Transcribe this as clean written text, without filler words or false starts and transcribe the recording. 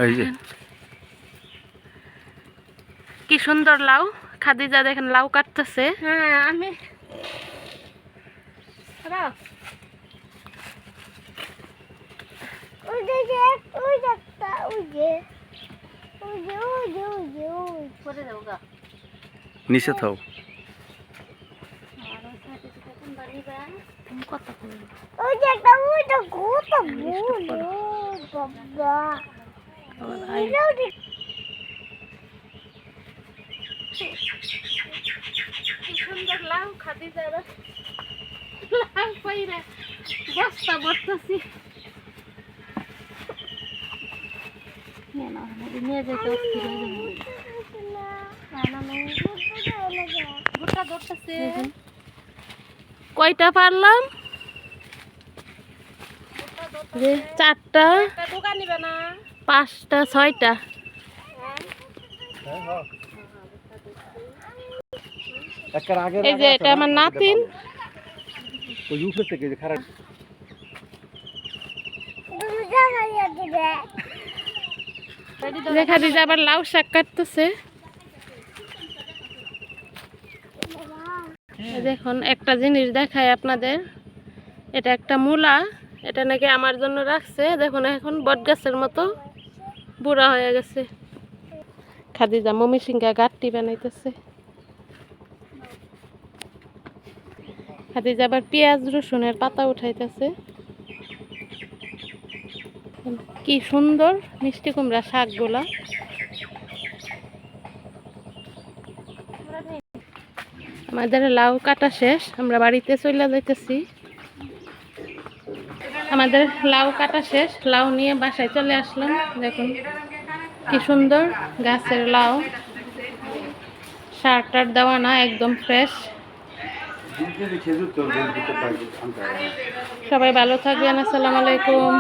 এই যে কি সুন্দর লাউ। খাদিজা দেখেন লাউ কাটতেছে। হ্যাঁ আমি নিচে থাও। সুন্দর লাউ খাদিজা লাউ পাইরা বস্তা বসতেছি। নিয়ে যেতে কয়টা পারলাম? 4টা, 5টা, 6টা। এই যে এটা আমার নাতিন। দেখা দিছে আবার লাউ শাক কাটতেছে। দেখুন একটা জিনিস দেখাই আপনাদের, এটা একটা মূলা। এটা নাকি আমার জন্য রাখছে। দেখুন এখন বটগাছের মতো বুড়া হয়ে গেছে। খাদিজা মমি সিংহা গাঁটটি বানাইতেছে। খাদিজা আবার পেঁয়াজ রসুনের পাতা উঠাইতেছে। কি সুন্দর মিষ্টি কুমড়া শাকগুলা। আমাদের লাউ কাটা শেষ, আমরা বাড়িতে চলে যাইতেছি। আমাদের লাউ কাটা শেষ, লাউ নিয়ে বাসায় চলে আসলাম। দেখুন কি সুন্দর গাছের লাউ, সার টার দেওয়া না, একদম ফ্রেশ। সবাই ভালো থাকবেন। আসসালামু আলাইকুম।